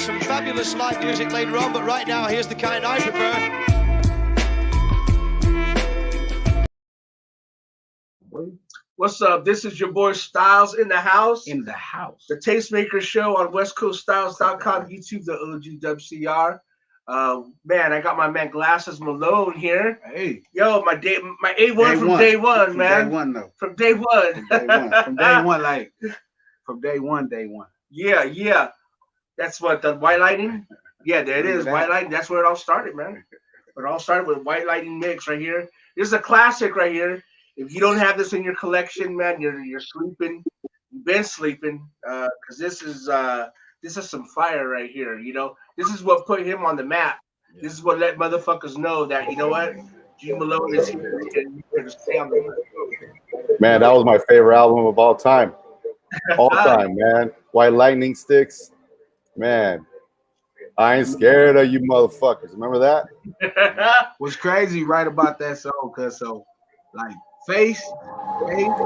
some fabulous live music later on, but right now, here's the kind I prefer. What's up? This is your boy Styles in the house. In the house. The Tastemakers Show on WestCoastStyles.com, YouTube, the OG WCR. Man, I got my man Glasses Malone here. Hey. Yo, my A1 from day one, man. Day one, though. From day one. From day one, like, from day one. Yeah. That's what, the White Lightning? Yeah, there it is, White Lightning. That's where it all started, man. It all started with White Lightning mix right here. This is a classic right here. If you don't have this in your collection, man, you're sleeping. You've been sleeping, because this is some fire right here. You know, this is what put him on the map. This is what let motherfuckers know that, you know what, G Malone is here and you're gonna stay on the map. Man, that was my favorite album of all time. All time, man. White Lightning Sticks. Man, I ain't scared of you motherfuckers. Remember that? What's crazy right about that song, cause like Face, needed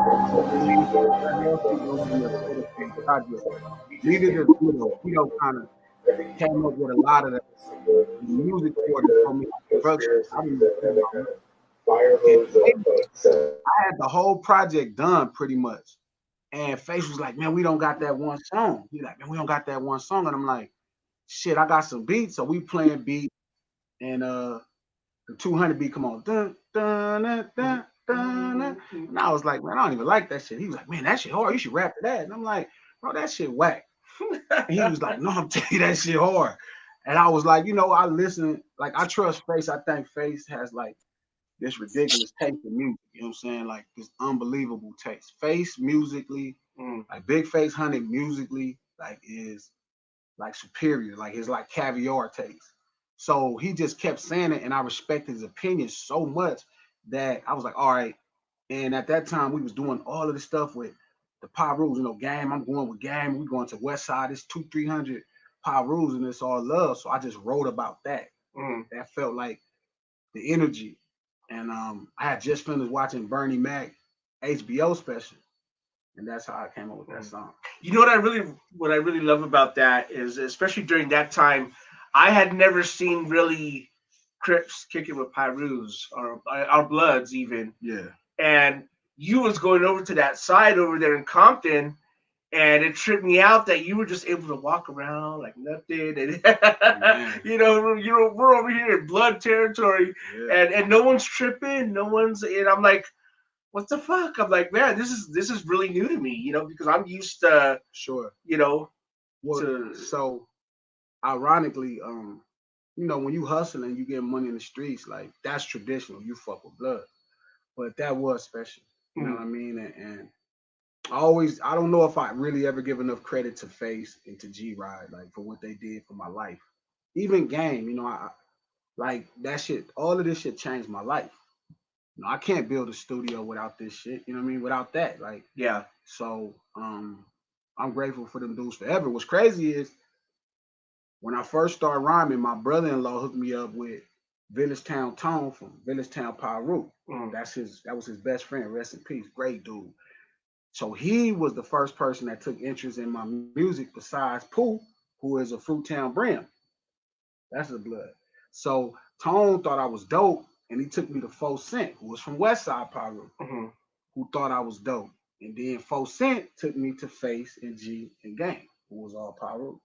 to, kind of came up with a lot of the music for me. I had the whole project done pretty much. And Face was like, man, we don't got that one song. He's like, man, we don't got that one song. And I'm like, shit, I got some beats. So we playing beat. And the 200 beat come on. Dun, dun, dun, dun. And I was like, man, I don't even like that shit. He was like, man, that shit hard. You should rap to that. And I'm like, bro, that shit whack. And he was like, no, I'm telling you, that shit hard. And I was like, you know, I listen, like, I trust Face. I think Face has like this ridiculous taste in music. You know what I'm saying? Like this unbelievable taste. Face musically, like Big Face Honey musically, like is like superior. Like it's like caviar taste. So he just kept saying it, and I respected his opinion so much that I was like, all right. And at that time, we was doing all of this stuff with the Pyrus, you know, Game. I'm going with Game. We going to West Side. It's 200-300 Pyrus, and it's all love. So I just wrote about that. That felt like the energy. And I had just finished watching Bernie Mac HBO special, and that's how I came up with that song. You know what I really love about that is, especially during that time, I had never seen really Crips kicking with Pyrus or our Bloods even. Yeah. And you was going over to that side over there in Compton, and it tripped me out that you were just able to walk around like nothing. And you know, we're over here in Blood territory, and no one's tripping, and I'm like, what the fuck? I'm like, man, this is really new to me, you know, because I'm used to you know, so ironically, you know, when you hustling, you get money in the streets, like that's traditional. You fuck with Blood. But that was special. You know what I mean? And I don't know if I really ever give enough credit to Face and to G-Ride, like for what they did for my life. Even Game, you know, I like that shit, all of this shit changed my life. You know, I can't build a studio without this shit, you know what I mean? Without that. Like, yeah. So I'm grateful for them dudes forever. What's crazy is when I first started rhyming, my brother-in-law hooked me up with Villagetown Tone from Villagetown Pyru. That was his best friend. Rest in peace. Great dude. So he was the first person that took interest in my music besides Pooh, who is a Fruittown Brim. That's the Blood. So Tone thought I was dope, and he took me to 4 Cent, who was from Westside Pyru, who thought I was dope. And then 4 Cent took me to Face and G and Gang, who was all Pyru.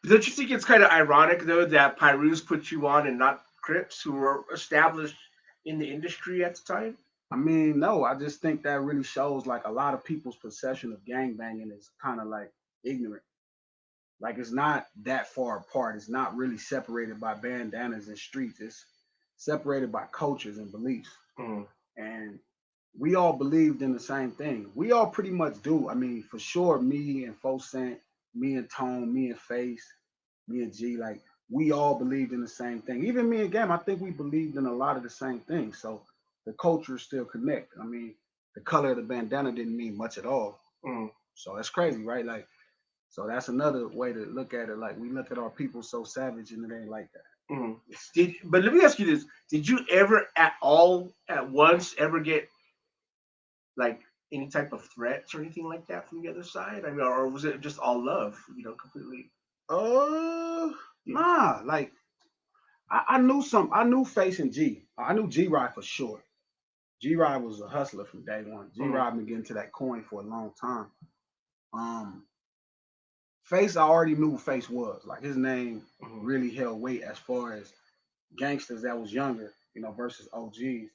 Don't you think it's kind of ironic though that Pyrus put you on and not Crips, who were established in the industry at the time? I mean, no, I just think that really shows like a lot of people's perception of gangbanging is kind of like ignorant. Like it's not that far apart. It's not really separated by bandanas and streets. It's separated by cultures and beliefs. And we all believed in the same thing. We all pretty much do. I mean, for sure, me and 4 Cent, me and Tone, me and Face, me and G, like we all believed in the same thing. Even me and Game, I think we believed in a lot of the same things. So the cultures still connect. I mean, the color of the bandana didn't mean much at all. So that's crazy, right? Like, so that's another way to look at it. Like we look at our people so savage and it ain't like that. But let me ask you this. Did you ever at once ever get like any type of threats or anything like that from the other side? I mean, or was it just all love, you know, completely? Nah, like I knew Face and G. I knew G-Rod for sure. G-Rod was a hustler from day one. G-Rod been getting to that coin for a long time. Face, I already knew who Face was. Like his name really held weight as far as gangsters that was younger, versus OGs.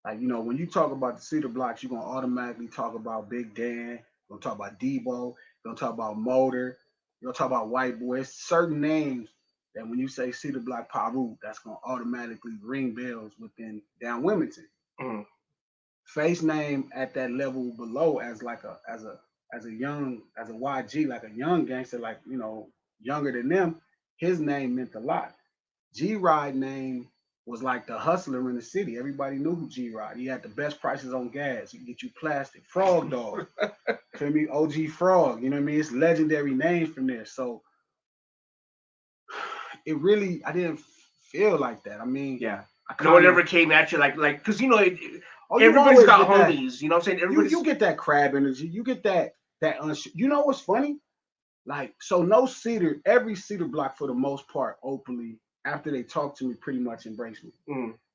Like, when you talk about the Cedar Blocks, you're gonna automatically talk about Big Dan, you're gonna talk about Debo, you're gonna talk about Motor, you're gonna talk about White Boys, certain names that when you say Cedar Block Paru, that's gonna automatically ring bells within down Wilmington. Face name at that level below as like as a YG, like a young gangster, like younger than them, his name meant a lot. G-Rod name was like the hustler in the city. Everybody knew who G-Rod. He had the best prices on gas. He could get you plastic. Frog Dog. Feel me? OG Frog. You know what I mean? It's legendary names from there. So it really, I didn't feel like that. I mean, yeah. No one ever came at you like, because everybody's got homies. You know what I'm saying? You get that crab energy. You get that you know what's funny? Like, so no Cedar, every Cedar Block for the most part openly, after they talked to me, pretty much embraced me.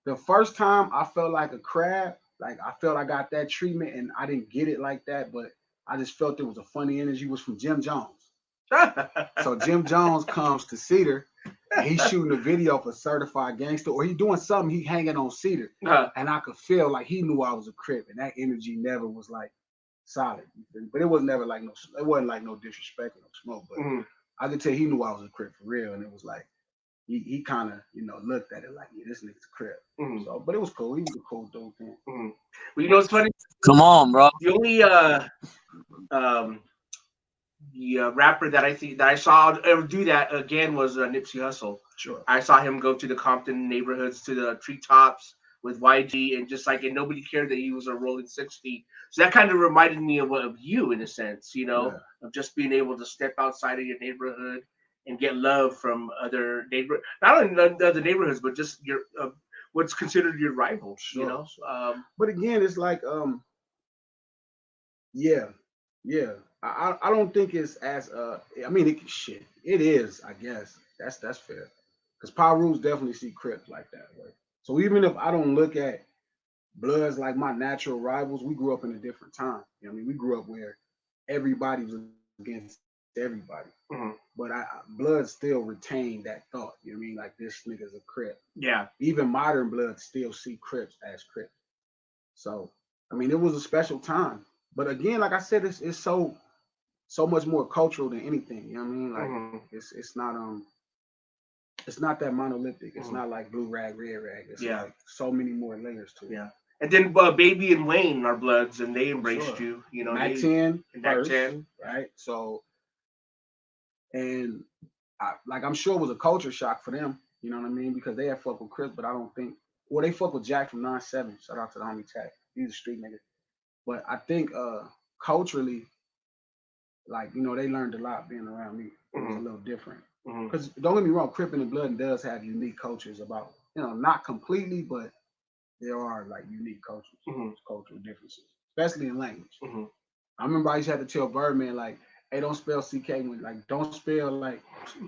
The first time I felt like a crab, like I felt I got that treatment and I didn't get it like that, but I just felt there was a funny energy, was from Jim Jones. So Jim Jones comes to Cedar and he's shooting a video for Certified Gangster, or he doing something, he hanging on Cedar. And I could feel like he knew I was a Crip, and that energy never was like solid. But it was never like it wasn't like no disrespect or no smoke, but I could tell he knew I was a Crip for real, and it was like he kind of looked at it like, yeah, this nigga's a Crip. So, but it was cool. He was a cool dude. Well, you know what's funny? Come on, bro. The only rapper that I saw ever do that again was Nipsey Hussle. Sure. I saw him go to the Compton neighborhoods, to the treetops with YG, and and nobody cared that he was a rolling 60. So that kind of reminded me of you in a sense, of just being able to step outside of your neighborhood and get love from other not only other neighborhoods, but just your what's considered your rivals, sure. But again, it's like yeah. I don't think it's as I mean, it is, I guess. That's fair. Because Pirus definitely see Crips like that, right? So even if I don't look at Bloods like my natural rivals, we grew up in a different time. We grew up where everybody was against everybody. But Bloods still retain that thought. You know what I mean? Like, this nigga's a Crip. Yeah. Even modern Bloods still see Crips as Crips. So, I mean, it was a special time. But again, like I said, it's so much more cultural than anything. You know what I mean? Like it's not that monolithic. It's not like blue rag, red rag. It's like so many more layers to it. Yeah. And then Baby and Wayne are Bloods, and they embraced you. Mac 10 Mac 10, right? So, and I'm sure it was a culture shock for them. You know what I mean? Because they had fuck with Chris, but I don't think. Well, they fuck with Jack from 9-7. Shout out to the homie Tech. He's a street nigga. But I think culturally, like, they learned a lot being around me. It was a little different. Because don't get me wrong, Crip and Blood does have unique cultures about, not completely, but there are like unique cultures, cultural differences, especially in language. I remember I used to have to tell Birdman, like, hey, don't spell CK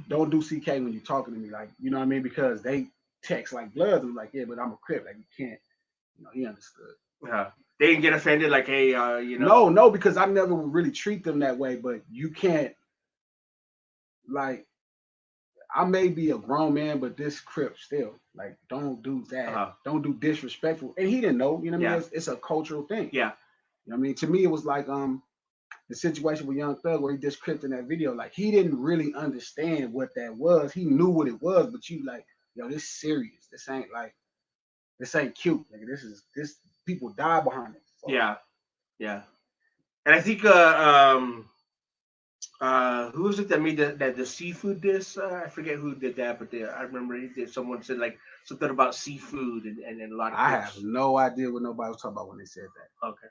don't do CK when you're talking to me, like, you know what I mean? Because they text like Bloods and like, yeah, but I'm a Crip, like, you can't, he understood. Yeah. They didn't get offended, like, hey, No, because I never would really treat them that way, but you can't, like, I may be a grown man, but this Crip still, like, don't do that. Don't do disrespectful. And he didn't know, you know what I mean? It's a cultural thing. Yeah. You know what I mean? To me, it was like the situation with Young Thug where he just Cripped in that video. Like, he didn't really understand what that was. He knew what it was, but you like, yo, this serious. This ain't cute. Like, this people die behind it. So. Yeah. And I think who was it that made the seafood diss? I forget who did that, but I remember someone said like something about seafood and a lot of. I have no idea what nobody was talking about when they said that. Okay.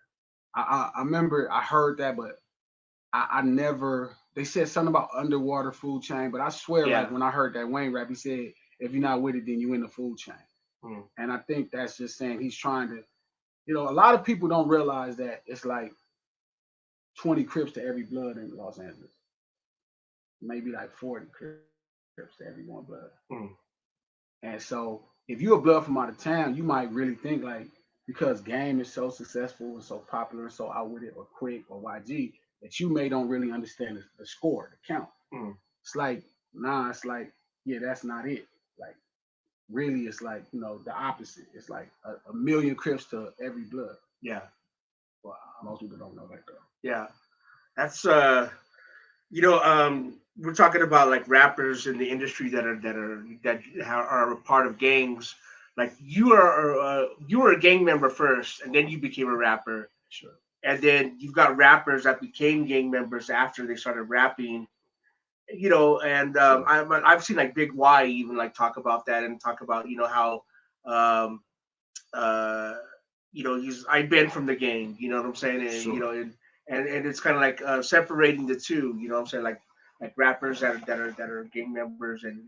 I remember I heard that, but I never. They said something about underwater food chain, but I swear, like when I heard that Wayne rap, he said, "If you're not with it, then you in the food chain." And I think that's just saying he's trying to. A lot of people don't realize that it's like 20 Crips to every Blood in Los Angeles. maybe like 40 Crips to every one blood. Mm. And so if you're a blood from out of town, you might really think like because game is so successful and so popular and so out with it, or Quick or YG, that you may don't really understand the score, the count. Mm. It's like, nah, it's like, yeah, that's not it. Like, really, it's like, the opposite. It's like a million Crips to every blood. Yeah. Well, most people don't know that though. Yeah. That's we're talking about like rappers in the industry that are a part of gangs. Like you were a gang member first, and then you became a rapper. Sure. And then you've got rappers that became gang members after they started rapping. And Sure. I've seen like Big Y even like talk about that and talk about how um, he's I've been from the gang. You know what I'm saying? And Sure. and it's kind of like separating the two. You know what I'm saying? Like rappers that are gang members and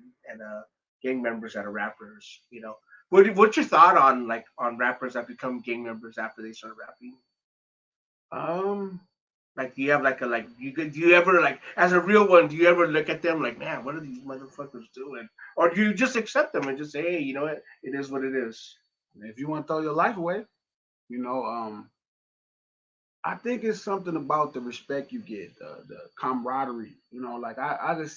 gang members that are rappers. What's your thought on rappers that become gang members after they start rapping? Um, Like, do you have do you ever like as a real one? Do you ever look at them like, man, what are these motherfuckers doing? Or do you just accept them and just say, hey, you know what? It is what it is. if you want to throw your life away, you know, I think it's something about the respect you get, the camaraderie. Like I could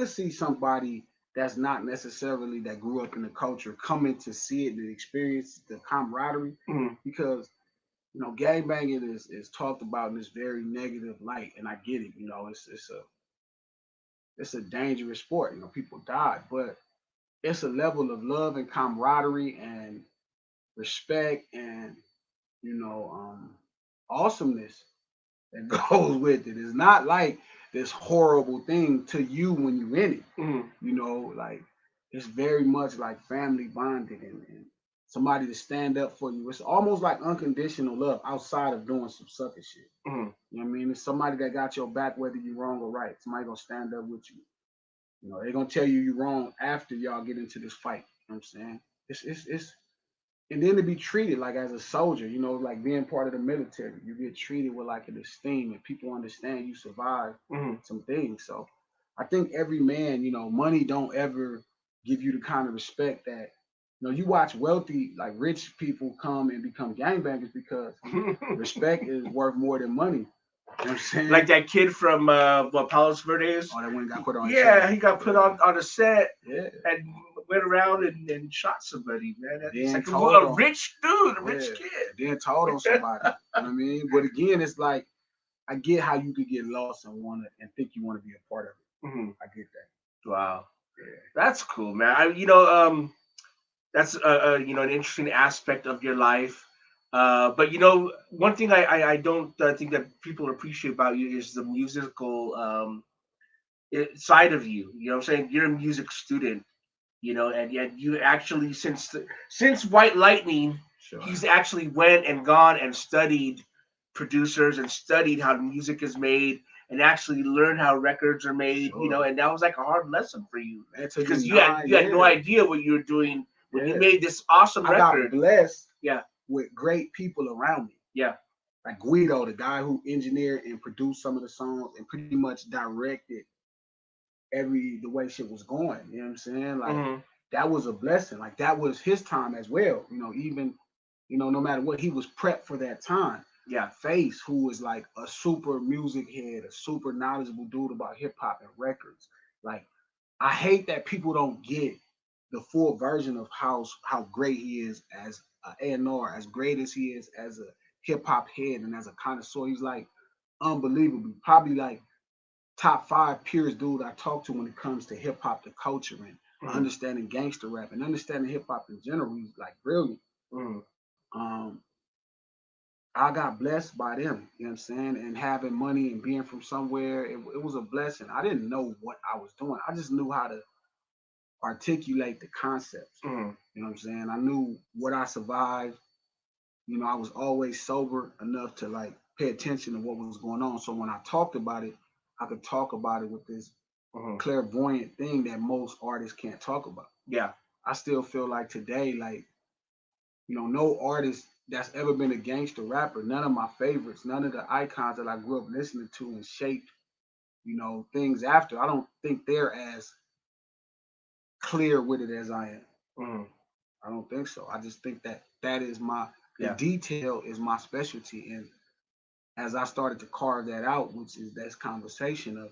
see somebody that's not necessarily that grew up in the culture coming to see it and experience the camaraderie, Mm. because gang banging is talked about in this very negative light, and I get it. It's a dangerous sport. People die, but it's a level of love and camaraderie and respect and you know awesomeness that goes with it. It's not like this horrible thing to you when you're in it. Mm. Like it's very much like family bonded and somebody to stand up for you. It's almost like unconditional love outside of doing some sucker shit. Mm. You know what I mean? It's somebody that got your back whether you're wrong or right. Somebody gonna stand up with you. They're gonna tell you you're wrong after y'all get into this fight. You know what I'm saying? It's and then to be treated like as a soldier, like being part of the military, you get treated with like an esteem and people understand you survived Mm. some things. So I think every man, money don't ever give you the kind of respect that, you watch wealthy, like rich people come and become gangbangers because respect is worth more than money. You know what I'm saying? Like that kid from Palos Verdes. Oh, that one got put on. Yeah, he got put on a set. Yeah. And went around and shot somebody, man. It's like told a rich dude, a rich kid. Then told on somebody. You know what I mean? But again, it's like I get how you could get lost and think you want to be a part of it. Mm-hmm. I get that. Wow, Yeah. that's cool, man. That's an interesting aspect of your life. But one thing I don't think that people appreciate about you is the musical side of you. You know what I'm saying? You're a music student, and yet you actually since White Lightning, Sure. he's actually went and gone and studied producers and studied how music is made and actually learned how records are made. Sure. And that was like a hard lesson for you because you had yeah. no idea what you were doing when you made this awesome record. I got blessed Yeah. with great people around me. Yeah. Like Guido, the guy who engineered and produced some of the songs and pretty much directed the way shit was going. You know what I'm saying? Like that was a blessing. Like that was his time as well. Even no matter what, he was prepped for that time. Yeah. Face, who was like a super music head, a super knowledgeable dude about hip hop and records. Like I hate that people don't get the full version of how great he is as an A&R, as great as he is as a hip hop head and as a connoisseur. He's like unbelievable. Probably like top 5 purest dude I talk to when it comes to hip hop, the culture, and understanding gangster rap and understanding hip hop in general. He's like brilliant. I got blessed by them, you know what I'm saying? And having money and being from somewhere, it was a blessing. I didn't know what I was doing. I just knew how to articulate the concepts. You know what I'm saying? I knew what I survived. I was always sober enough to like pay attention to what was going on. So when I talked about it, I could talk about it with this clairvoyant thing that most artists can't talk about. Yeah. I still feel like today, like, no artist that's ever been a gangster rapper, none of my favorites, none of the icons that I grew up listening to and shaped, things after. I don't think they're as clear with it as I am. Mm. I don't think so. I just think that is the detail is my specialty. And as I started to carve that out, which is this conversation of,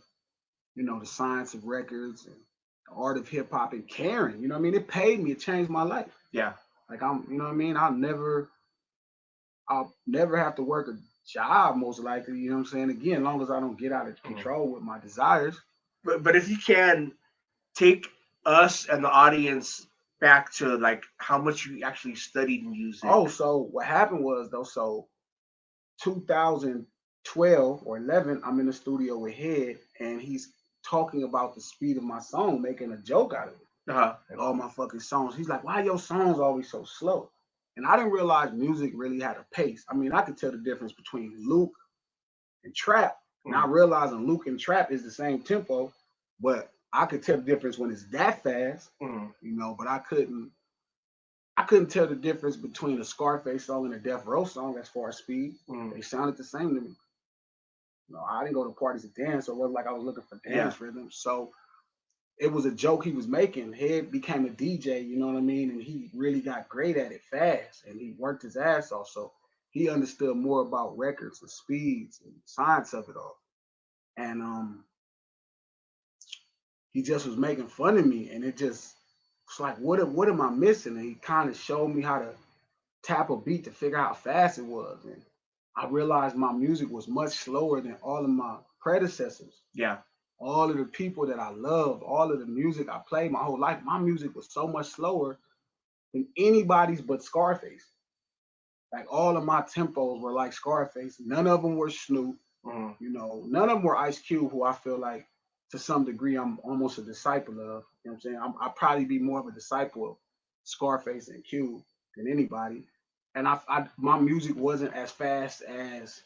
the science of records and the art of hip hop and caring, it paid me, it changed my life. Yeah. Like I'll never have to work a job most likely, again, as long as I don't get out of control with my desires. But if you can take us and the audience back to like how much you actually studied music. Oh, so what happened was though, 2012 or 11, I'm in the studio with Head, and he's talking about the speed of my song, making a joke out of it. And all my fucking songs. He's like, why your songs always so slow? And I didn't realize music really had a pace. I mean, I could tell the difference between Luke and Trap. Not realizing Luke and Trap is the same tempo, but I could tell the difference when it's that fast, but I couldn't tell the difference between a Scarface song and a Death Row song as far as speed. They sounded the same to me. I didn't go to parties to dance, so it wasn't like I was looking for dance rhythm. So it was a joke he was making. Head became a DJ, you know what I mean? And he really got great at it fast, and he worked his ass off. So he understood more about records and speeds and science of it all. And he just was making fun of me, and it's like, what am I missing? And he kind of showed me how to tap a beat to figure out how fast it was. And I realized my music was much slower than all of my predecessors. Yeah. All of the people that I loved, all of the music I played my whole life, my music was so much slower than anybody's but Scarface. Like all of my tempos were like Scarface. None of them were Snoop. None of them were Ice Cube, who I feel like to some degree I'm almost a disciple of. You know what I'm saying? I'd probably be more of a disciple of Scarface and Cube than anybody. And my music wasn't as fast as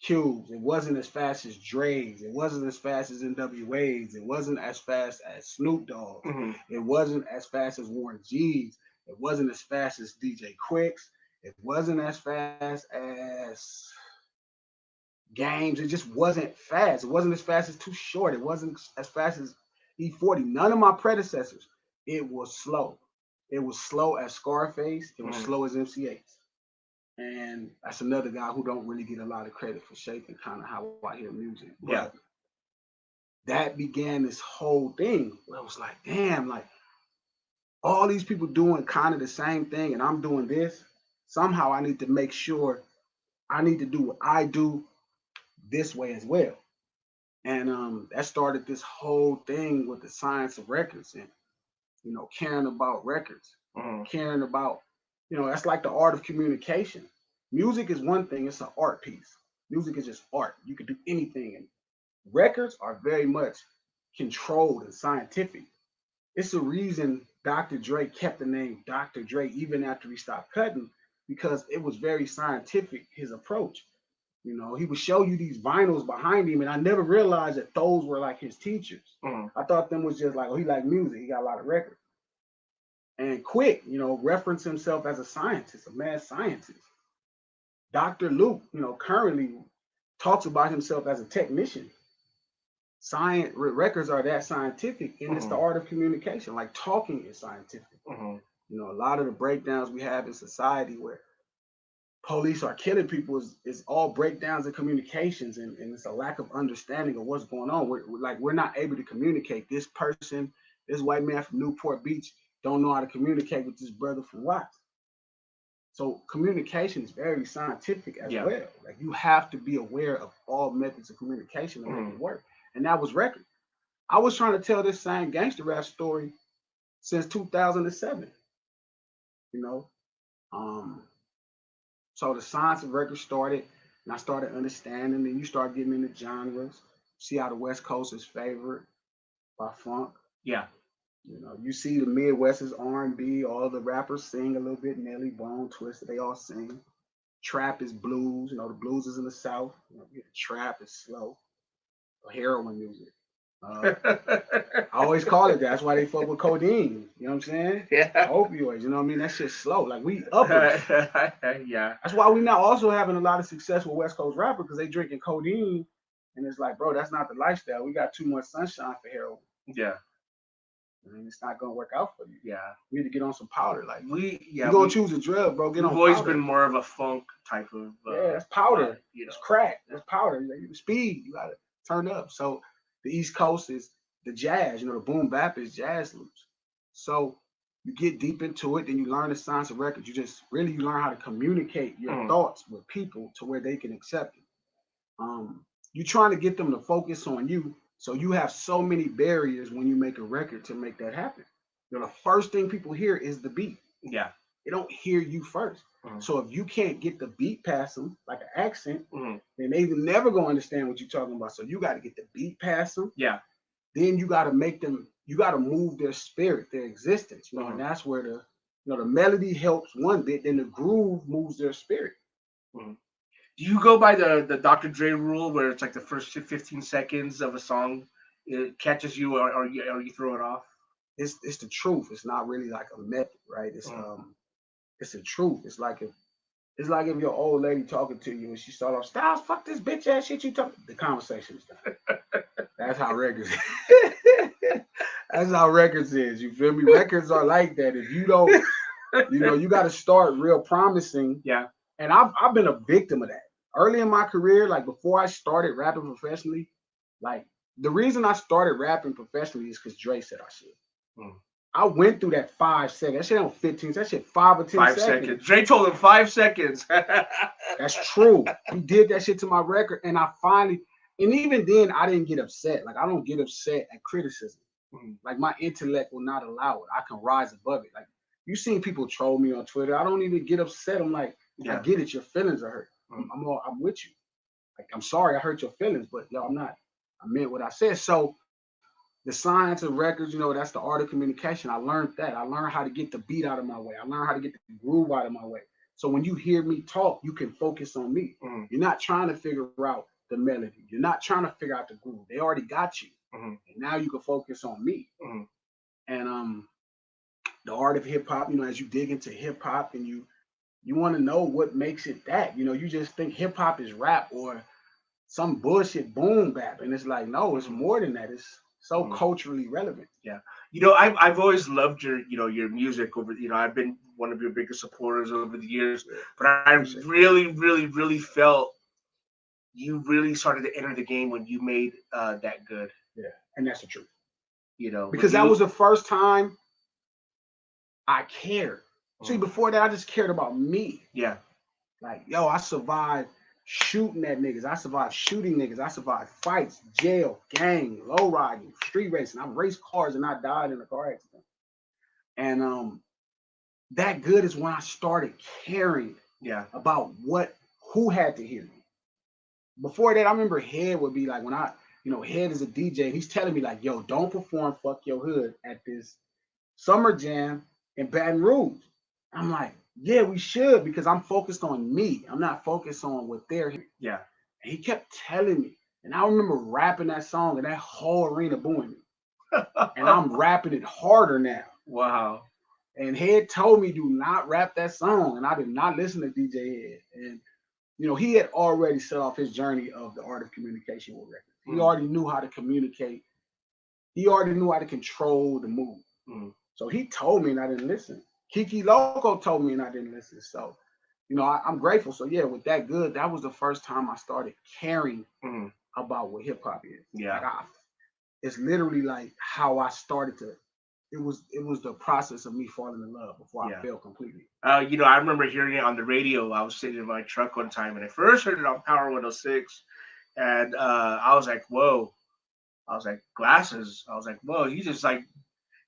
Cube's. It wasn't as fast as Dre's. It wasn't as fast as NWA's. It wasn't as fast as Snoop Dogg's. It wasn't as fast as Warren G's. It wasn't as fast as DJ Quick's. It wasn't as fast as Games. It just wasn't fast. It wasn't as fast as Too Short. It wasn't as fast as E40. None of my predecessors. It was slow. It was slow as Scarface. It was slow as MC8. And that's another guy who don't really get a lot of credit for shaping kind of how I hear music. But that began this whole thing where I was like, damn, like all these people doing kind of the same thing and I'm doing this. Somehow I need to make sure I need to do what I do this way as well. And that started this whole thing with the science of records and, caring about records, caring about, that's like the art of communication. Music is one thing, it's an art piece. Music is just art. You can do anything. And records are very much controlled and scientific. It's the reason Dr. Dre kept the name Dr. Dre even after he stopped cutting, because it was very scientific, his approach. He would show you these vinyls behind him, and I never realized that those were like his teachers. I thought them was just like, oh, he liked music, he got a lot of records. And Quick, referenced himself as a scientist, a mad scientist. Dr. Luke, currently talks about himself as a technician. Science records are that scientific, and it's the art of communication. Like talking is scientific. A lot of the breakdowns we have in society where police are killing people is all breakdowns in communications, and it's a lack of understanding of what's going on. We're not able to communicate. This person, this white man from Newport Beach, don't know how to communicate with this brother from Watts. So communication is very scientific as well. Like you have to be aware of all methods of communication to make it work. And that was record. I was trying to tell this same gangster rap story since 2007. So the science of record started, and I started understanding, and you start getting into genres. See how the West Coast is favored by funk. Yeah. You see the Midwest is R&B. All the rappers sing a little bit. Nelly, Bone, Twister, they all sing. Trap is blues. The blues is in the South. The trap is slow. Heroin music. I always call it that. That's why they fuck with codeine. You know what I'm saying? Yeah. Opioids. You know what I mean? That shit's slow. Like we uppers. Yeah. That's why we now also having a lot of success with West Coast rappers, because they drinking codeine And it's like, bro, that's not the lifestyle. We got too much sunshine for heroin. Yeah. I mean, it's not gonna work out for you. Yeah. You need to get on some powder. Like you're gonna choose a drug, bro. Get on powder. We've always been more of a funk type of. That's powder. You know. It's crack. That's powder. Speed. You gotta turn up. So the East Coast is the jazz. You know, the boom bap is jazz loops. So you get deep into it, then you learn the science of records. You learn how to communicate your thoughts with people to where they can accept it. You're trying to get them to focus on you. So you have so many barriers when you make a record to make that happen. You know, the first thing people hear is the beat. Yeah. They don't hear you first. So if you can't get the beat past them, like an accent, then they never gonna understand what you're talking about. So you got to get the beat past them. Yeah. Then you got to make them. You got to move their spirit, their existence. You know, and that's where the melody helps one bit. Then the groove moves their spirit. Do you go by the Dr. Dre rule where it's like the first 15 seconds of a song it catches you or you throw it off? It's the truth. It's not really like a method, right? It's the truth. It's like if your old lady talking to you and she start off, Styles, fuck this bitch ass shit you talking. The conversation is done. That's how records. That's how records is. You feel me? Records are like that. If you don't, you got to start real promising. Yeah. And I've been a victim of that. Early in my career, like before I started rapping professionally, like the reason I started rapping professionally is because Dre said I should. I went through that 5 seconds. That shit on 15. That shit 5 or 10 seconds. Dre told him 5 seconds. That's true. He did that shit to my record, and and even then, I didn't get upset. Like I don't get upset at criticism. Like my intellect will not allow it. I can rise above it. Like you seen people troll me on Twitter. I don't even get upset. I'm like, I get it. Your feelings are hurt. I'm with you. Like I'm sorry I hurt your feelings, but I'm not. I meant what I said. So the science of records, that's the art of communication. I learned that. I learned how to get the beat out of my way. I learned how to get the groove out of my way. So when you hear me talk, you can focus on me. You're not trying to figure out the melody. You're not trying to figure out the groove. They already got you. And now you can focus on me. And the art of hip hop, as you dig into hip hop and you want to know what makes it that, you just think hip hop is rap or some bullshit boom bap. And it's like, no, it's more than that. It's so culturally relevant. Yeah. I've always loved your music over, I've been one of your biggest supporters over the years, but I really, really, really felt you really started to enter the game when you made That Good. Yeah. And that's the truth. Because that was the first time I cared. See, before that, I just cared about me. Yeah. Like, I survived shooting at niggas. I survived shooting niggas. I survived fights, jail, gang, low riding, street racing. I raced cars and I died in a car accident. And That Good is when I started caring about who had to hear me. Before that, I remember Head would be like, when Head is a DJ, and he's telling me like, yo, don't perform Fuck Your Hood at this summer jam in Baton Rouge. I'm like, yeah, we should, because I'm focused on me. I'm not focused on what they're hearing. Yeah. And he kept telling me. And I remember rapping that song and that whole arena booing me. And I'm rapping it harder now. Wow. And Head told me, do not rap that song. And I did not listen to DJ Head. And, he had already set off his journey of the art of communication with records. He already knew how to communicate. He already knew how to control the mood. So he told me and I didn't listen. Kiki Loco told me and I didn't listen. So, I'm grateful. So yeah, with That Good, that was the first time I started caring about what hip hop is. Yeah. Like it's literally like how I started to. It was the process of me falling in love before I fell completely. I remember hearing it on the radio. I was sitting in my truck one time and I first heard it on Power 106, and I was like, whoa. I was like, Glasses. I was like, whoa. He just like.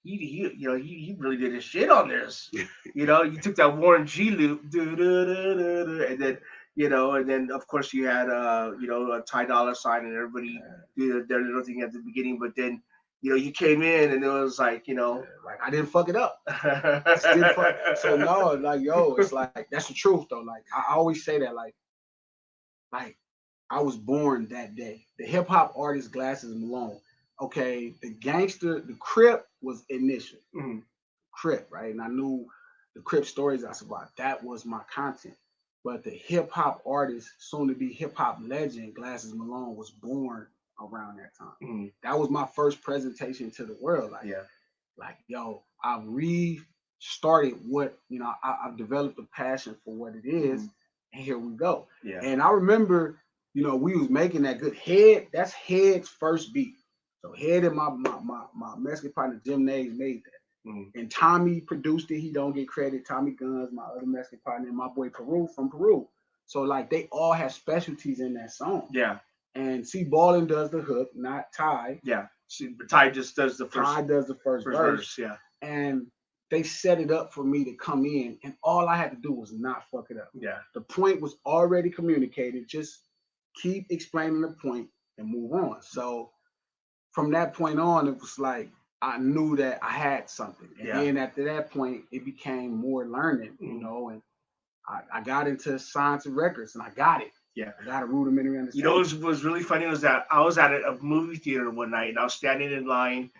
He really did his shit on this. You took that Warren G loop, and then of course you had a Ty Dolla $ign and everybody did their little thing at the beginning, but then you came in and it was like like I didn't fuck it up. So no, like it's like that's the truth though. Like I always say that like I was born that day. The hip hop artist Glasses Malone. Okay, the gangster, the Crip was initial. Crip, right? And I knew the Crip stories I survived. That was my content. but the hip hop artist, soon to be hip hop legend, Glasses Malone, was born around that time. Mm-hmm. That was my first presentation to the world. Like, Yeah. like yo, I've restarted what, you know, I've developed a passion for what it is, and here we go. Yeah. And I remember, you know, we was making that good Head. That's Head's first beat. So Head and my Mexican partner Jim Nays made that. And Tommy produced it. He don't get credit. Tommy Guns, my other Mexican partner, and my boy Peru from Peru. So like they all have specialties in that song. Yeah. And C Ballin does the hook, not Ty. Yeah. Ty just does the first. Ty does the first verse. Yeah. And they set it up for me to come in, and all I had to do was not fuck it up. Yeah. The point was already communicated. Just keep explaining the point and move on. So from that point on, it was like I knew that I had something. And then after that point, it became more learning, you know, and I got into science and records, and I got it. Yeah. I got a rudimentary understanding. You know what was really funny was that I was at a movie theater one night, and I was standing in line,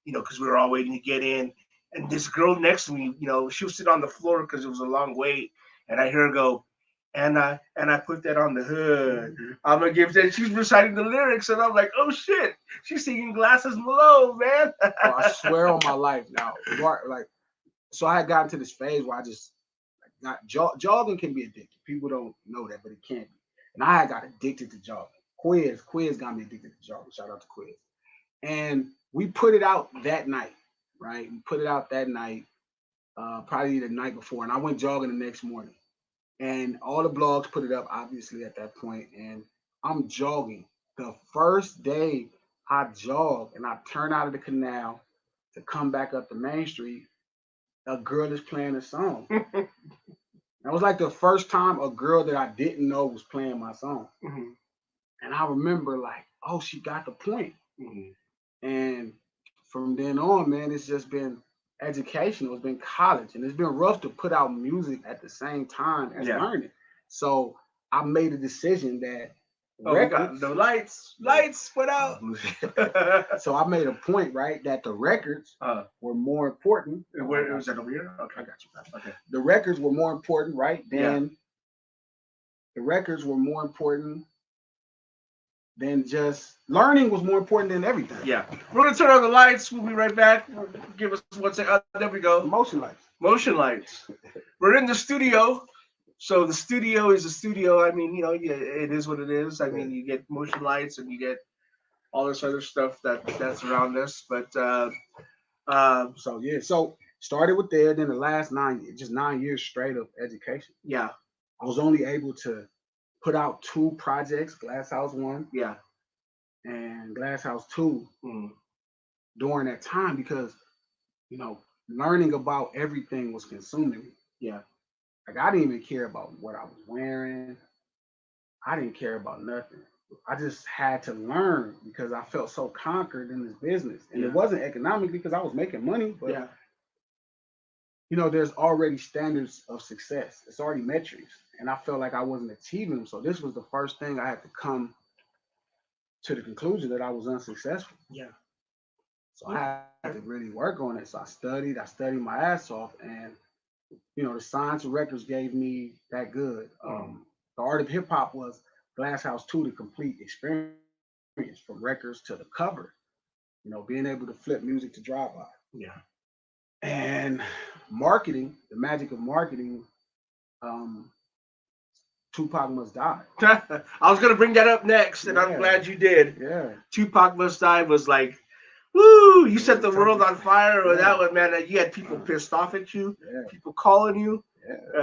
you know, because we were all waiting to get in. And this girl next to me, you know, she was sitting on the floor because it was a long wait. And I hear her go, and I put that on the hood. I'm going to give that. She's reciting the lyrics, and I'm like, oh, shit. She's singing Glasses Malone, man. I swear on my life now. Like, so I had gotten to this phase where I just jogging can be addictive. People don't know that, but it can be. And I had got addicted to jogging. Quiz got me addicted to jogging. Shout out to Quiz. And we put it out that night, right? We put it out that night, probably the night before. And I went jogging the next morning. And all the blogs put it up, obviously, at that point. And I'm jogging. The first day I jogged and I turned out of the canal to come back up the main street, a girl is playing a song. That was like the first time a girl that I didn't know was playing my song. And I remember like, oh, she got the point. And from then on, man, it's just been educational. It's been college. And it's been rough to put out music at the same time as learning. So I made a decision that records, the lights went out. So I made a point, right, that the records were more important. Where was that over here? Okay, I got you. Okay. The records were more important, right? The records were more important than just learning was more important than everything. Yeah. We're gonna turn on the lights. We'll be right back. Give us 1 second. There we go. Motion lights. Motion lights. We're in the studio. So the studio is a studio. I mean, you know, it is what it is. I mean, you get motion lights and you get all this other stuff that's around us. But so started with there. Then the last 9 years straight of education. Yeah, I was only able to put out 2 projects: Glass House 1, and Glass House 2 during that time because, you know, learning about everything was consuming me. Yeah. Like I didn't even care about what I was wearing. I didn't care about nothing. I just had to learn because I felt so conquered in this business. And it wasn't economically because I was making money, but you know, there's already standards of success. It's already metrics. And I felt like I wasn't achieving them. So this was the first thing I had to come to the conclusion that I was unsuccessful. Yeah. So I had to really work on it. So I studied my ass off, and you know, the science of records gave me that good. The art of hip hop was Glass House 2, the complete experience from records to the cover. You know, being able to flip music to drive-by. Yeah. And marketing, the magic of marketing, Tupac Must Die. I was gonna bring that up next, and I'm glad you did. Yeah. Tupac Must Die was like, woo! You set the world on fire with that one, man. You had people pissed off at you, people calling you.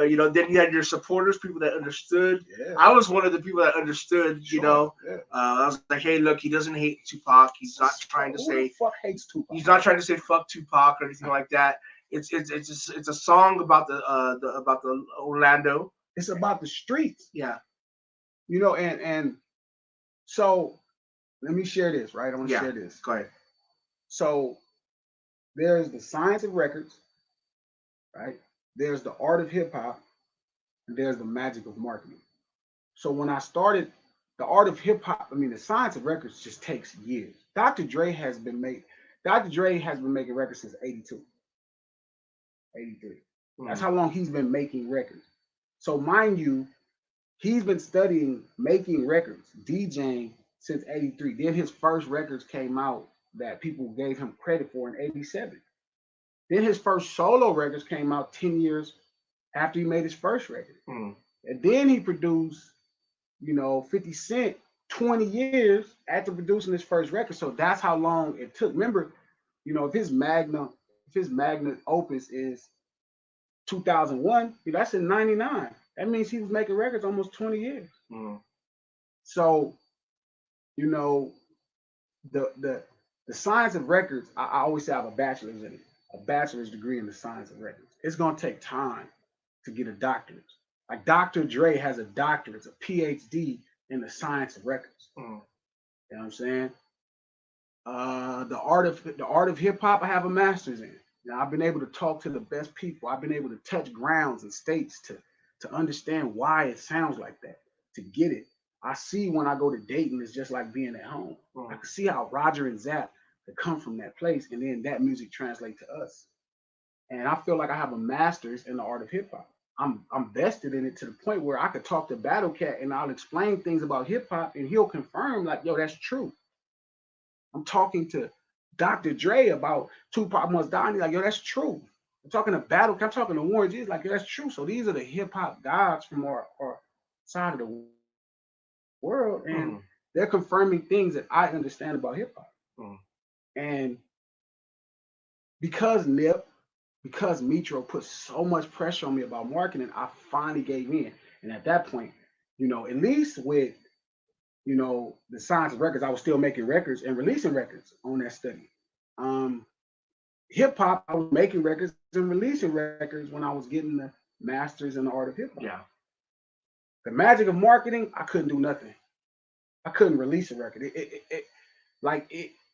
You know, then you had your supporters, people that understood. I was one of the people that understood. You know, I was like, hey, look, he doesn't hate Tupac. He's not trying to say fuck hates Tupac. He's not trying to say fuck Tupac or anything like that. It's a song about the Orlando. It's about the streets. Yeah. You know, and so let me share this, right? I want to share this. Go ahead. So there's the science of records, right? There's the art of hip hop, and there's the magic of marketing. So when I started the art of hip hop, I mean, the science of records just takes years. Dr. Dre has been making records since 82, 83. That's how long he's been making records. So mind you, He's been studying making records, DJing since 83. Then his first records came out that people gave him credit for in 87. Then his first solo records came out 10 years after he made his first record. And then he produced, 50 Cent 20 years after producing his first record. So that's how long it took. Remember, if his magnum opus is 2001, that's in 99. That means he was making records almost 20 years. So, the science of records, I always say I have a bachelor's in it, a bachelor's degree in the science of records. It's going to take time to get a doctorate. Like Dr. Dre has a doctorate, a PhD in the science of records. You know what I'm saying? The art of hip hop, I have a master's in. I've been able to talk to the best people. I've been able to touch grounds and states to understand why it sounds like that, to get it. I see when I go to Dayton, it's just like being at home. I can see how Roger and Zapp could come from that place, and then that music translate to us. And I feel like I have a master's in the art of hip hop. I'm vested in it to the point where I could talk to Battle Cat and I'll explain things about hip hop, and he'll confirm like, yo, that's true. I'm talking to Dr. Dre about Tupac Must Die, and he's like, yo, that's true. I'm talking to Battle Cat, I'm talking to Warren G, like, yo, that's true. So these are the hip hop gods from our side of the world, and they're confirming things that I understand about hip hop. And because Metro put so much pressure on me about marketing, I finally gave in. And at that point, at least with, the science of records, I was still making records and releasing records on that study. Hip hop, I was making records and releasing records when I was getting the master's in the art of hip hop. Yeah. The magic of marketing, I couldn't do nothing. I couldn't release a record.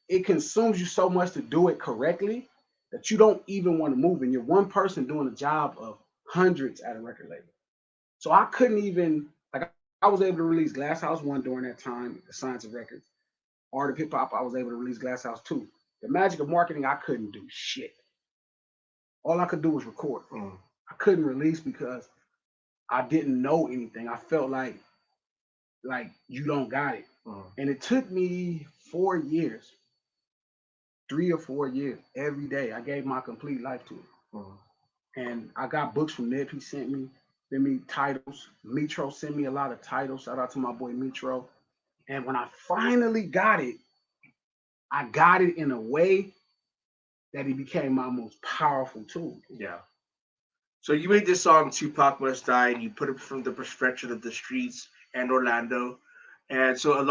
It consumes you so much to do it correctly that you don't even want to move. And you're one person doing a job of hundreds at a record label. So I couldn't even, I was able to release Glass House 1 during that time, the science of records. Art of hip hop, I was able to release Glass House 2. The magic of marketing, I couldn't do shit. All I could do was record. I couldn't release because I didn't know anything. I felt like you don't got it. And it took me 4 years, 3 or 4 years, every day. I gave my complete life to it. And I got books from Nip. He sent me titles. Metro sent me a lot of titles. Shout out to my boy Metro. And when I finally got it, I got it in a way that it became my most powerful tool. Yeah. So you made this song, Tupac Must Die, and you put it from the perspective of the streets and Orlando. And so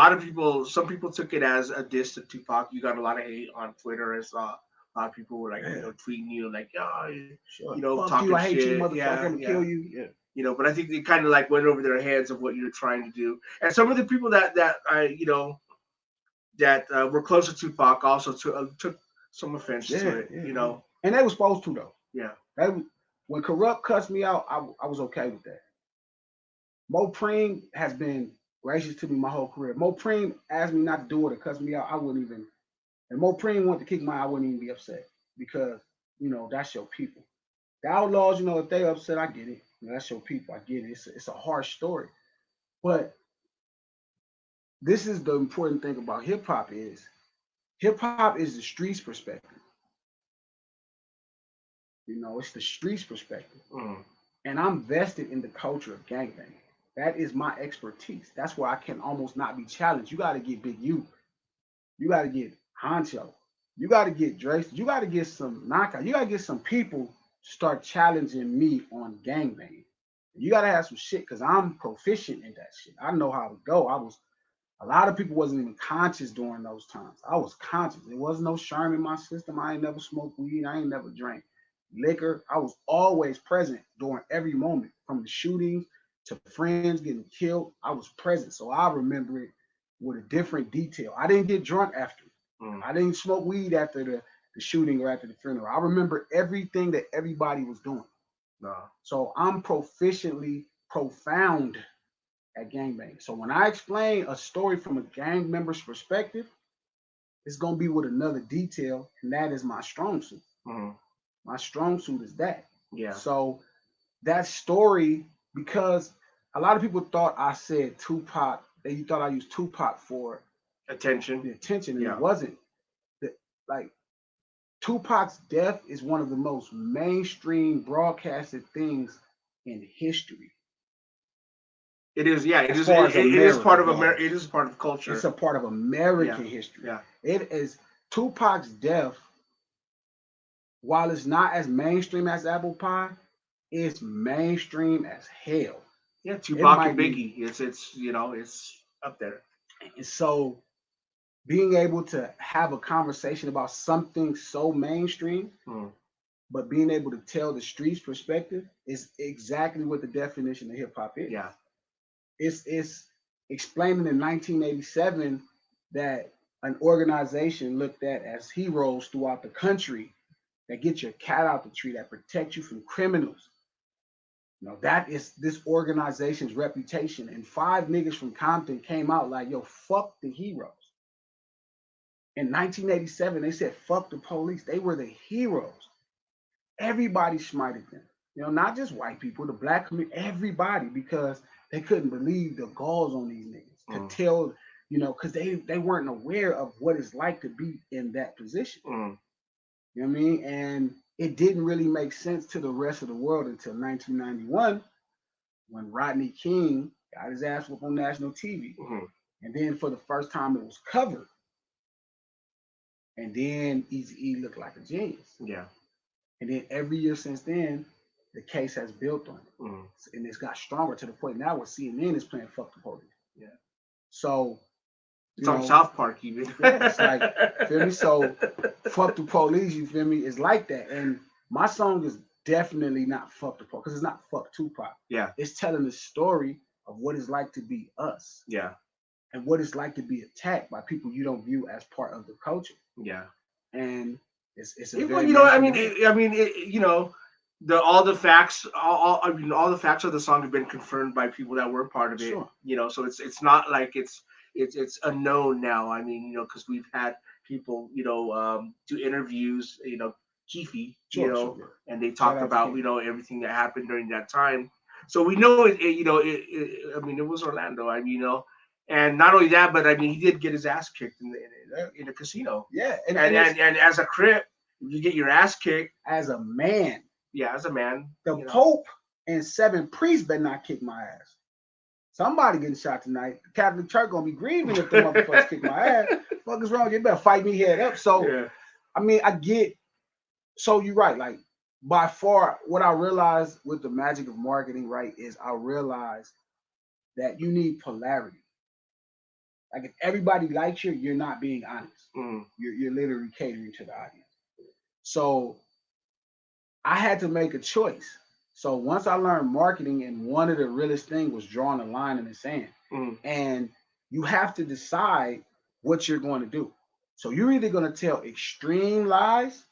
some people took it as a diss to Tupac. You got a lot of hate on Twitter. I saw a lot of people were like, tweeting you like, Fuck talking you, I hate shit. you, motherfucker, I'm gonna kill you. Yeah. But I think they kind of like went over their heads of what you're trying to do. And some of the people that were close to Tupac also took some offense to it, And they were supposed to, though. Yeah. When Corrupt cussed me out, I was okay with that. Mo Preem has been gracious to me my whole career. Mo Preem asked me not to do it or cuss me out, I wouldn't even. And Mo Preem wanted to kick my, I wouldn't even be upset because, that's your people. The Outlaws, if they upset, I get it. That's your people, I get it. It's a harsh story. But this is the important thing about hip hop is the streets perspective. It's the streets perspective. And I'm vested in the culture of gangbanging. That is my expertise. That's where I can almost not be challenged. You got to get Big U. You got to get Honcho. You got to get Drake. You got to get some knockout. You got to get some people to start challenging me on gangbanging. You got to have some shit because I'm proficient in that shit. I know how to go. A lot of people wasn't even conscious during those times. I was conscious. There was no Sherm in my system. I ain't never smoked weed. I ain't never drank liquor. I was always present during every moment, from the shootings to friends getting killed. I was present. So I remember it with a different detail. I didn't get drunk after. I didn't smoke weed after the shooting or after the funeral. I remember everything that everybody was doing. So I'm proficiently profound at gangbanging. So when I explain a story from a gang member's perspective, it's going to be with another detail, and that is my strong suit. My strong suit is that. Yeah. So that story, because a lot of people thought I said Tupac. They thought I used Tupac for the Attention. attention, and Yeah. it wasn't. Like Tupac's death is one of the most mainstream broadcasted things in history. It is, yeah. It As is. far as It is part of America America. goes. It is part of culture. It's a part of American history. Yeah. It is Tupac's death. While it's not as mainstream as apple pie, it's mainstream as hell. Yeah, Tupac and might Biggie. It's you know, it's up there. And so being able to have a conversation about something so mainstream, but being able to tell the streets perspective is exactly what the definition of hip hop is. Yeah. It's explaining in 1987 that an organization looked at as heroes throughout the country that get your cat out the tree, that protect you from criminals. You know, that is this organization's reputation. And 5 niggas from Compton came out like, yo, fuck the heroes. In 1987, they said, fuck the police. They were the heroes. Everybody smited them. You know, not just white people, the black community, everybody, because they couldn't believe the galls on these niggas to tell, you know, because they weren't aware of what it's like to be in that position. You know what I mean? And it didn't really make sense to the rest of the world until 1991 when Rodney King got his ass whooped on national TV. And then for the first time, it was covered. And then Eazy-E looked like a genius. Yeah. And then every year since then, the case has built on it. And it's got stronger to the point now where CNN is playing fuck the police. Yeah. So it's on South Park even. Yeah, it's like, feel me? So fuck the police, you feel me? It's like that. And my song is definitely not fuck the police, because it's not fuck Tupac. Yeah. It's telling the story of what it's like to be us. Yeah. And what it's like to be attacked by people you don't view as part of the culture. Yeah. And it's a you know, I mean, you know, all the facts all the facts of the song have been confirmed by people that were part of it. Sure. You know, so it's not like it's unknown now. I mean, you know, because we've had people, you know, do interviews, you know, Keefy, you know, and they talk about, you know, everything that happened during that time. So we know you know, I mean, it was Orlando. I mean, you know, and not only that, but I mean, he did get his ass kicked in a casino. Yeah, and as a Crip, you get your ass kicked as a man. Yeah, as a man. The Pope and 7 priests better not kick my ass. Somebody getting shot tonight. The Catholic Church gonna be grieving if the motherfuckers kick my ass. What is wrong? You better fight me head up. So, I mean, I get. So you're right. Like by far, what I realized with the magic of marketing, right, is I realized that you need polarity. Like if everybody likes you, you're not being honest. You're literally catering to the audience. So I had to make a choice. So once I learned marketing, and one of the realest things was drawing a line in the sand. And you have to decide what you're going to do. So you're either going to tell extreme lies,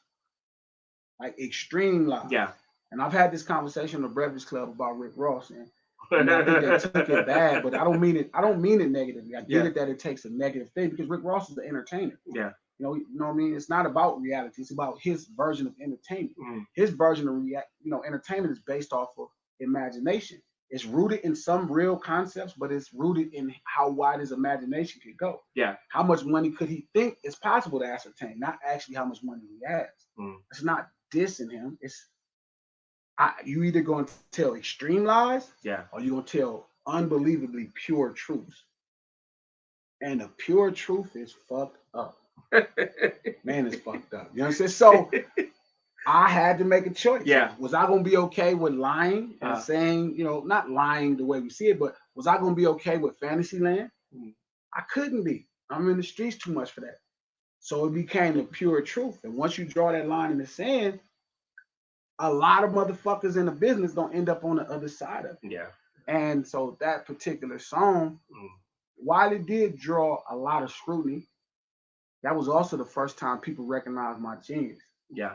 like extreme lies. Yeah. And I've had this conversation on the Breakfast Club about Rick Ross, and I think they took it bad, but I don't mean it negatively. I get it that it takes a negative thing, because Rick Ross is an entertainer. Yeah. You know what I mean? It's not about reality. It's about his version of entertainment. His version of entertainment is based off of imagination. It's rooted in some real concepts, but it's rooted in how wide his imagination could go. Yeah. How much money could he think is possible to ascertain, not actually how much money he has. It's not dissing him. It's you either going to tell extreme lies, or you're going to tell unbelievably pure truths. And the pure truth is fucked up. Man, it's fucked up. You know what I'm saying? So I had to make a choice. Yeah. Was I going to be okay with lying and saying, you know, not lying the way we see it, but was I going to be okay with Fantasyland? I couldn't be. I'm in the streets too much for that. So it became the pure truth. And once you draw that line in the sand, a lot of motherfuckers in the business don't end up on the other side of it. Yeah. And so that particular song, while it did draw a lot of scrutiny, that was also the first time people recognized my genius. Yeah.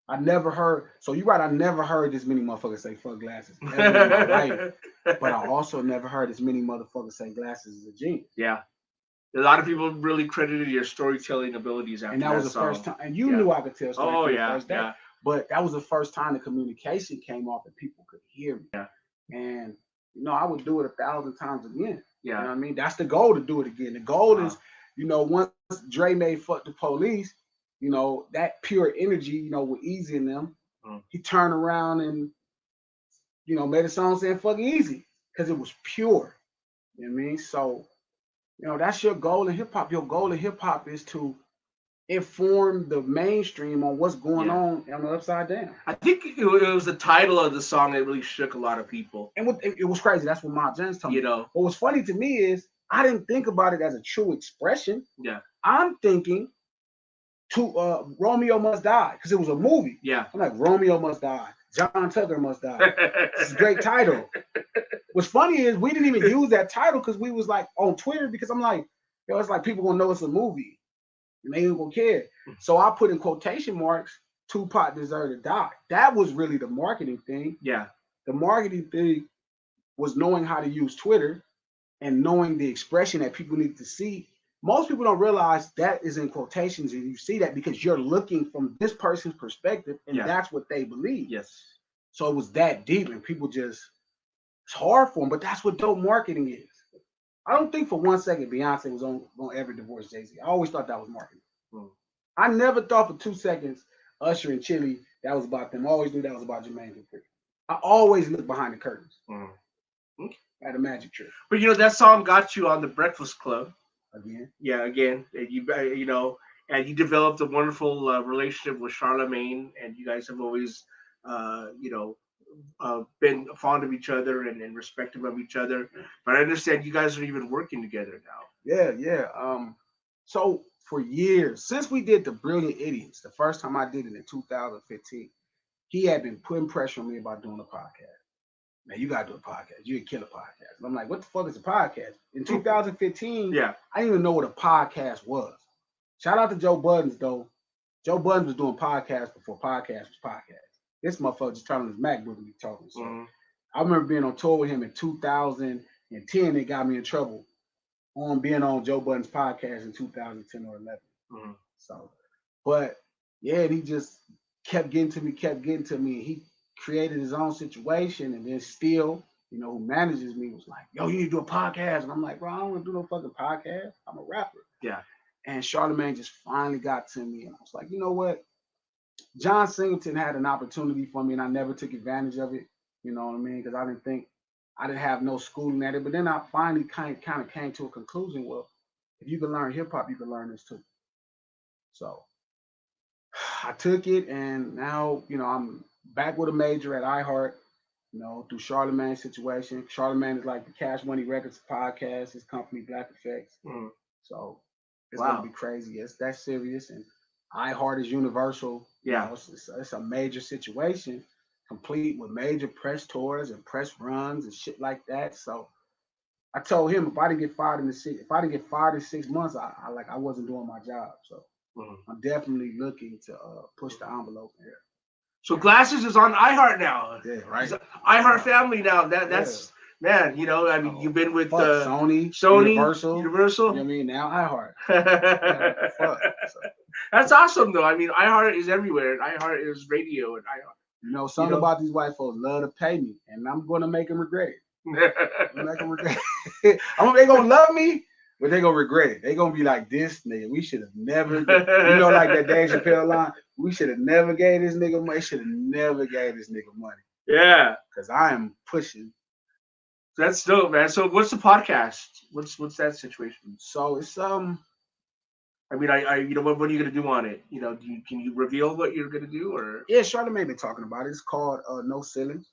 I never heard, so you're right, I never heard this many motherfuckers say fuck Glasses ever in my life. But I also never heard as many motherfuckers say Glasses is a genius. Yeah. A lot of people really credited your storytelling abilities after that. And that was the first time, and you knew I could tell stories the first day. Yeah. But that was the first time the communication came off and people could hear me. Yeah. And I would do it 1,000 times again. Yeah. You know what I mean? That's the goal, to do it again. The goal is, once Dre made Fuck the Police, that pure energy, with Easy in them, he turned around and, made a song saying fuck Easy because it was pure. You know what I mean? So, that's your goal in hip hop. Your goal in hip hop is to inform the mainstream on what's going on the Upside Down. I think it was the title of the song that really shook a lot of people. And it was crazy. That's what Mob James told me. What was funny to me is I didn't think about it as a true expression. Yeah. I'm thinking to Romeo Must Die, because it was a movie. Yeah. I'm like, Romeo Must Die. John Tucker Must Die. It's a great title. What's funny is we didn't even use that title because we was like on Twitter, because I'm like, it's like people gonna know it's a movie. And they ain't gonna care. So I put in quotation marks, Tupac deserved to die. That was really the marketing thing. Yeah. The marketing thing was knowing how to use Twitter and knowing the expression that people need to see. Most people don't realize that is in quotations, and you see that because you're looking from this person's perspective, and that's what they believe. Yes. So it was that deep, and people it's hard for them, but that's what dope marketing is. I don't think for 1 second Beyonce was going to ever divorce Jay-Z. I always thought that was marketing. I never thought for 2 seconds Usher and Chili, that was about them. I always knew that was about Jermaine Dupri. I always looked behind the curtains at a magic trick. But that song got you on the Breakfast Club. Again. Yeah, again. And you and you developed a wonderful relationship with Charlamagne, and you guys have always been fond of each other and respectful of each other. But I understand you guys are even working together now. Yeah. So for years, since we did the Brilliant Idiots, the first time I did it in 2015, he had been putting pressure on me about doing a podcast. Man, you gotta do a podcast. You can kill a podcast. And I'm like, what the fuck is a podcast? In 2015, I didn't even know what a podcast was. Shout out to Joe Buttons, though. Joe Buttons was doing podcasts before podcast was podcast. This motherfucker just turning his MacBook and be talking. So I remember being on tour with him in 2010. It got me in trouble on being on Joe Budden's podcast in 2010 or 11. So, but yeah, he just kept getting to me. He created his own situation, and then still, who manages me was like, yo, you need to do a podcast. And I'm like, bro, I don't want to do no fucking podcast. I'm a rapper. Yeah. And Charlamagne just finally got to me, and I was like, you know what? John Singleton had an opportunity for me, and I never took advantage of it. You know what I mean? Because I didn't have no schooling at it. But then I finally kind of came to a conclusion. Well, if you can learn hip hop, you can learn this too. So I took it, and now I'm back with a major at iHeart. Through Charlamagne's situation. Charlamagne is like the Cash Money Records podcast. His company Black Effects. So it's gonna be crazy. Yes, that's serious. And iHeart is universal. Yeah, it's a major situation, complete with major press tours and press runs and shit like that. So I told him if I didn't get fired in 6 months, I wasn't doing my job. So I'm definitely looking to push the envelope here. So Glasses is on iHeart now. Yeah, right. It's iHeart family now. That's man. You've been with Sony, Universal. You know what I mean? Now iHeart. That's awesome, though. iHeart is everywhere. iHeart is radio, and iHeart. Something about these white folks love to pay me, and I'm gonna make them regret it. They're gonna love me, but they're gonna regret it. They're gonna be like, this nigga, we should have never, like that Dave Chappelle line, we should have never gave this nigga money. Should have never gave this nigga money. Yeah, because I am pushing. That's dope, man. So what's the podcast? What's that situation? So it's what are you gonna do on it? Can you reveal what you're gonna do, or? Yeah, Charlamagne been talking about it. It's called No Ceilings.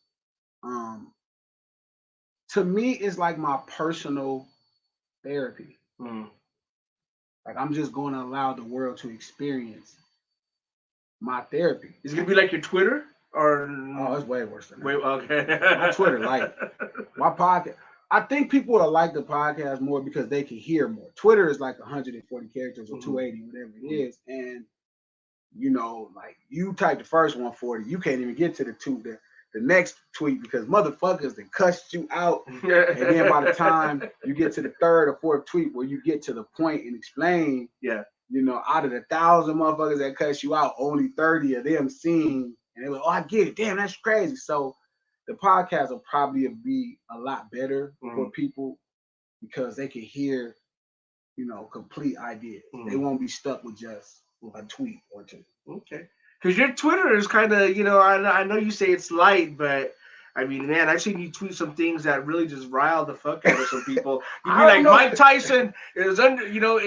To me, it's like my personal therapy. Like I'm just going to allow the world to experience my therapy. Is it gonna be like your Twitter, or? Oh, it's way worse than that. Okay. My Twitter, like my podcast. I think people will like the podcast more because they can hear more. Twitter is like 140 characters or 280, whatever it is. And, like you type the first 140, you can't even get to the next tweet because motherfuckers that cussed you out. And then by the time you get to the third or fourth tweet where you get to the point and explain, out of the 1,000 motherfuckers that cuss you out, only 30 of them seen. And they were, oh, I get it. Damn, that's crazy. So the podcast will probably be a lot better for people because they can hear, you know, complete ideas. They won't be stuck with just a tweet or two. Okay. Because your Twitter is kind of, you know, I know you say it's light, but I mean, man, I've seen you tweet some things that really just rile the fuck out of some people. You'd be like, Mike Tyson is under, you know,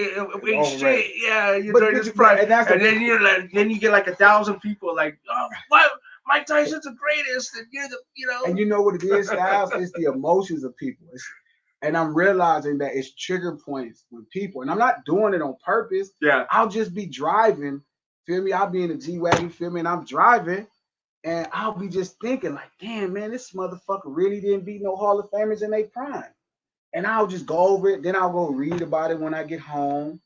straight, yeah, you're during this prime, and then you're like, then you get like 1,000 people like, oh, what? Mike Tyson's the greatest, and you're the, you know. And you know what it is, Styles? It's the emotions of people. And I'm realizing that it's trigger points with people, and I'm not doing it on purpose. Yeah, I'll just be driving. Feel me? I'll be in a G-Wagon, feel me? And I'm driving, and I'll be just thinking, like, damn, man, this motherfucker really didn't beat no Hall of Famers in their prime. And I'll just go over it. Then I'll go read about it when I get home.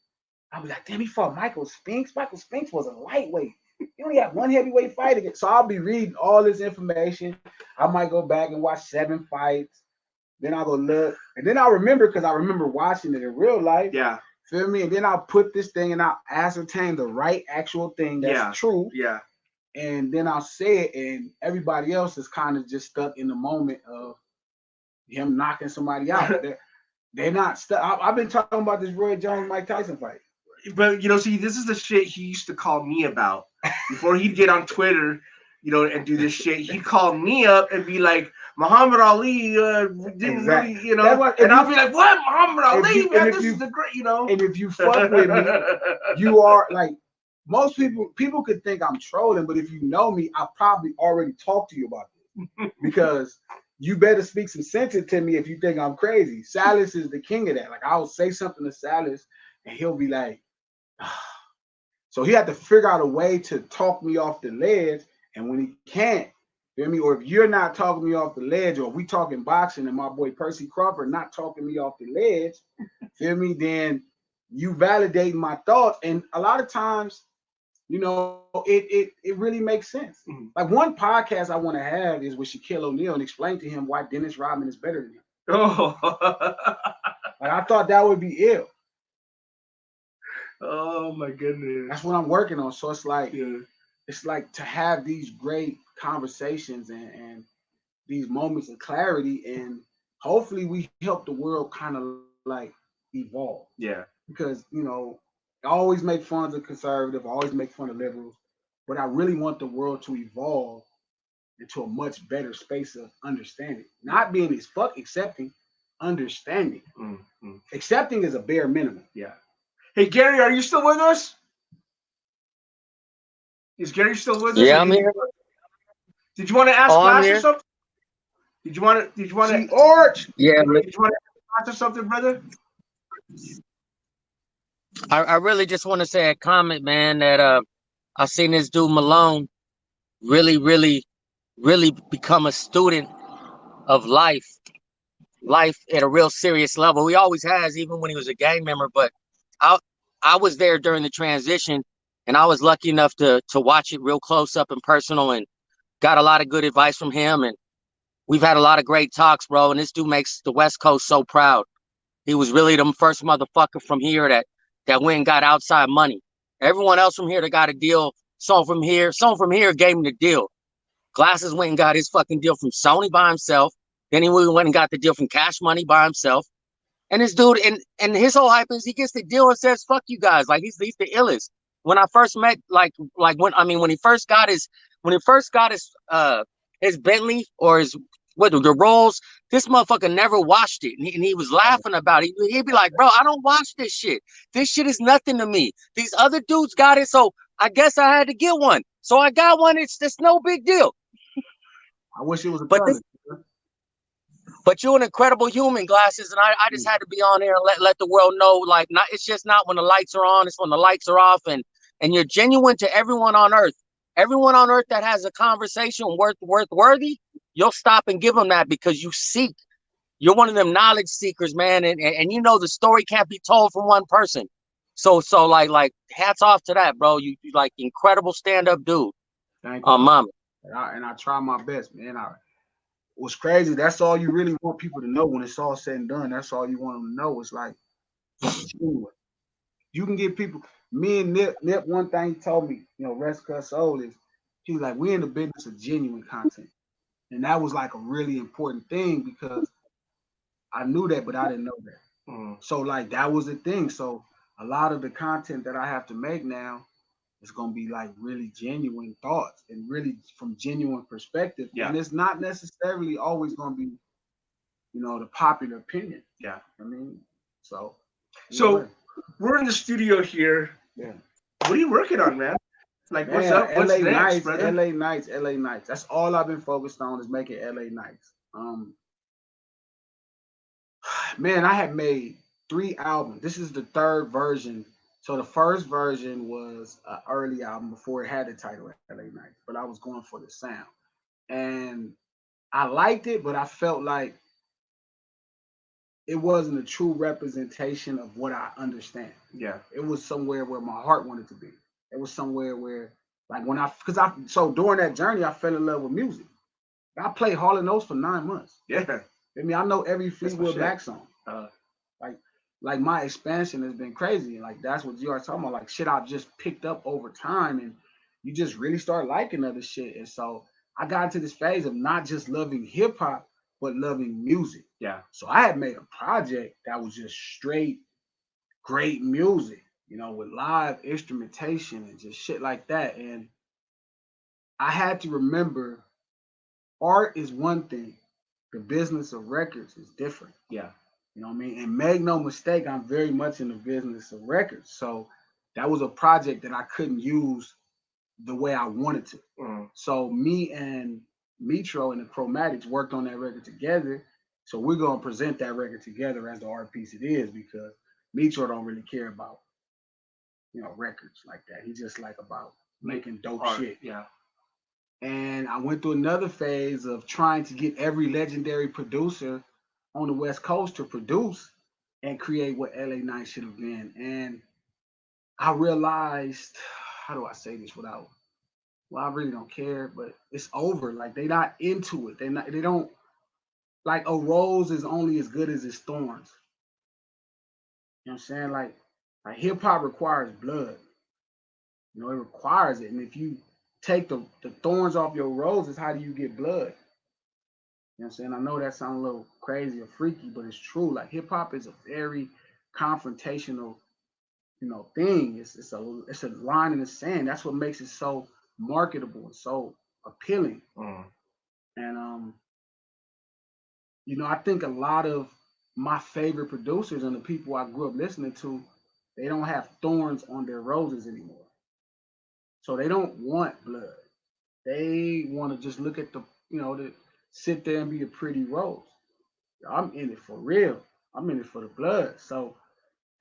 I'll be like, damn, he fought Michael Spinks. Michael Spinks was a lightweight. He only had one heavyweight fight again. So I'll be reading all this information. I might go back and watch 7 fights. Then I'll go look. And then I'll remember because I remember watching it in real life. Yeah. Feel me? And then I'll put this thing and I'll ascertain the right actual thing that's true. Yeah. And then I'll say it, and everybody else is kind of just stuck in the moment of him knocking somebody out. They're not stuck. I've been talking about this Roy Jones Mike Tyson fight. But, you know, see, this is the shit he used to call me about. Before he'd get on Twitter, you know, and do this shit, he'd call me up and be like, Muhammad Ali didn't really, you know, and I'll be like, what? Muhammad Ali, man, this is the great, you know. And if you fuck with me, you are like, most people could think I'm trolling, but if you know me, I probably already talked to you about this because you better speak some sense to me if you think I'm crazy. Salas is the king of that. Like, I'll say something to Salas and he'll be like, ah. So he had to figure out a way to talk me off the ledge. And when he can't, feel me, or if you're not talking me off the ledge, or if we talking boxing and my boy Percy Crawford not talking me off the ledge, feel me, then you validate my thoughts. And a lot of times, you know, it really makes sense. Like, one podcast I want to have is with Shaquille O'Neal and explain to him why Dennis Rodman is better than him. Oh. Like, I thought that would be ill. Oh my goodness. That's what I'm working on. So it's like, it's like to have these great conversations and these moments of clarity, and hopefully we help the world kind of like evolve. Yeah. Because, you know, I always make fun of the conservative, I always make fun of liberals, but I really want the world to evolve into a much better space of understanding. Not being as fuck accepting, understanding. Accepting is a bare minimum. Yeah. Hey, Gary, are you still with us? Is Gary still with us? Yeah, I'm here. Did you want to ask Glasses something? Did you want to Arch? Did Yeah. you want to ask Glasses something, brother? I really just want to say a comment, man, that I seen this dude Malone really become a student of life at a real serious level. He always has, even when he was a gang member. But I was there during the transition, and I was lucky enough to watch it real close up and personal, and got a lot of good advice from him. And we've had a lot of great talks, bro. And this dude makes the West Coast so proud. He was really the first motherfucker from here that went and got outside money. Everyone else from here that got a deal, someone from here gave him the deal. Glasses went and got his fucking deal from Sony by himself. Then he went and got the deal from Cash Money by himself. And this dude, and his whole hype is he gets the deal and says, "Fuck you guys!" Like he's the illest. When I first met, when he first got his Bentley or his the Rolls, this motherfucker never washed it, and he was laughing about it. He'd be like, "Bro, I don't wash this shit. This shit is nothing to me. These other dudes got it, so I guess I had to get one. So I got one. It's no big deal." I wish it was a But you're an incredible human, Glasses, and I just had to be on there and let the world know, like, it's just not when the lights are on, it's when the lights are off, and you're genuine to everyone on earth. Everyone on earth that has a conversation worthy, you'll stop and give them that because you seek. You're one of them knowledge seekers, man, and you know the story can't be told from one person. So like hats off to that, bro. You like incredible stand-up dude. Thank you. Mama. And I try my best, man. What's crazy, that's all you really want people to know when it's all said and done. That's all you want them to know. It's like, you can get people. Me and Nip, one thing he told me, you know, Rest Cut Soul is, he was like, we in the business of genuine content. And that was like a really important thing because I knew that, but I didn't know that. So like that was the thing. So a lot of the content that I have to make now is gonna be like really genuine thoughts and really from genuine perspective. Yeah. And it's not necessarily always gonna be, the popular opinion. Yeah. I mean, so we're in the studio here. Yeah. What are you working on, man? Like, Man, what's up? What's LA next, Nights, brother? LA Nights, LA Nights. That's all I've been focused on is making LA Nights. Man, I had made 3 albums. This is the 3rd version. So the first version was an early album before it had the title LA Nights, but I was going for the sound. And I liked it, but I felt like it wasn't a true representation of what I understand. Yeah. It was somewhere where my heart wanted to be. It was somewhere where, like so during that journey, I fell in love with music. I played Hall & Oates for 9 months. Yeah. I mean, I know every Fleetwood Mac song. Uh, Like my expansion has been crazy. Like that's what you are talking about. Like shit I've just picked up over time, and you just really start liking other shit. And so I got into this phase of not just loving hip hop, but loving music. Yeah. So I had made a project that was just straight great music, with live instrumentation and just shit like that. And I had to remember art is one thing, the business of records is different. Yeah. You know what I mean? And make no mistake, I'm very much in the business of records. So that was a project that I couldn't use the way I wanted to. So me and Metro and the Chromatics worked on that record together. So we're going to present that record together as the art piece it is because Metro don't really care about, records like that. He's just like about making dope shit. Yeah. And I went through another phase of trying to get every legendary producer on the West Coast to produce and create what LA Night should have been. And I realized, how do I say this without, well, I really don't care, but it's over. Like they not into it. They don't, like a rose is only as good as its thorns. You know what I'm saying? Like hip hop requires blood. It requires it. And if you take the thorns off your roses, how do you get blood? You know what I'm saying? I know that sounds a little crazy or freaky, but it's true. Like hip hop is a very confrontational, thing. It's a line in the sand. That's what makes it so marketable and so appealing. And I think a lot of my favorite producers and the people I grew up listening to, they don't have thorns on their roses anymore. So they don't want blood. They want to just look at to sit there and be a pretty rose. I'm in it for real. I'm in it for the blood. So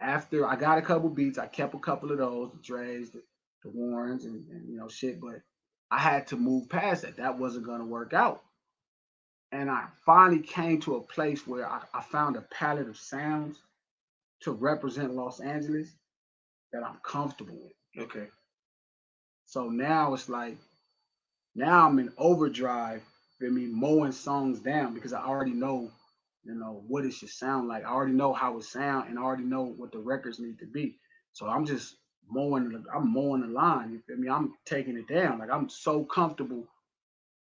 after I got a couple beats, I kept a couple of those, the Dre's, the Warrens, and shit. But I had to move past that. That wasn't gonna work out. And I finally came to a place where I found a palette of sounds to represent Los Angeles that I'm comfortable with. Okay. So now it's like, now I'm in overdrive, mowing songs down because I already know, what it should sound like. I already know how it sounds, and I already know what the records need to be. So I'm just mowing the line. You feel me? I'm taking it down. Like I'm so comfortable,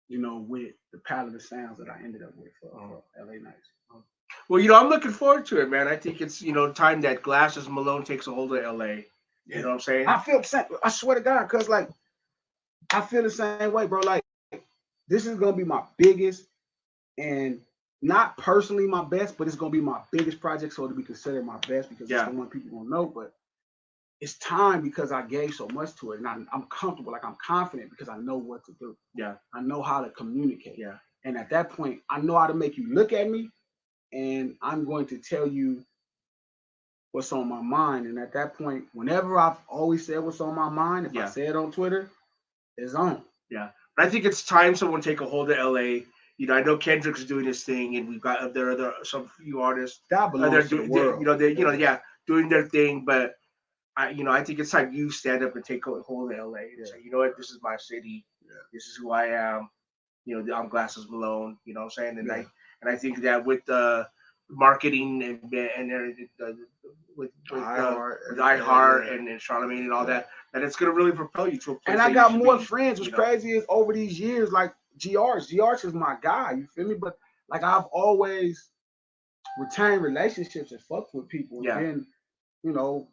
with the palette of sounds that I ended up with for LA Nights. Well, I'm looking forward to it, man. I think it's, time that Glasses Malone takes a hold of LA. You know what I'm saying? I feel the same. I swear to God, cause like I feel the same way, bro. Like this is gonna be my biggest, and not personally my best, but it's gonna be my biggest project, so it'll be considered my best because it's the one people gonna know. But it's time because I gave so much to it, and I'm comfortable, like I'm confident because I know what to do. Yeah, I know how to communicate. Yeah, and at that point, I know how to make you look at me, and I'm going to tell you what's on my mind. And at that point, whenever I've always said what's on my mind, if I say it on Twitter, it's on. Yeah, but I think it's time someone take a hold of LA. I know Kendrick's doing his thing, and we've got some few artists that belongs to the world. Doing their thing. But I think it's time you stand up and take a hold of LA and say, you know what, this is my city. Yeah. This is who I am. I'm Glasses Malone. You know what I'm saying? And I think that with the marketing and with iHeart and Charlamagne and all that it's gonna really propel you to a place. And I got more friends. What's crazy is over these years, like GRs is my guy. You feel me? But like I've always retained relationships and fucked with people and been, you know,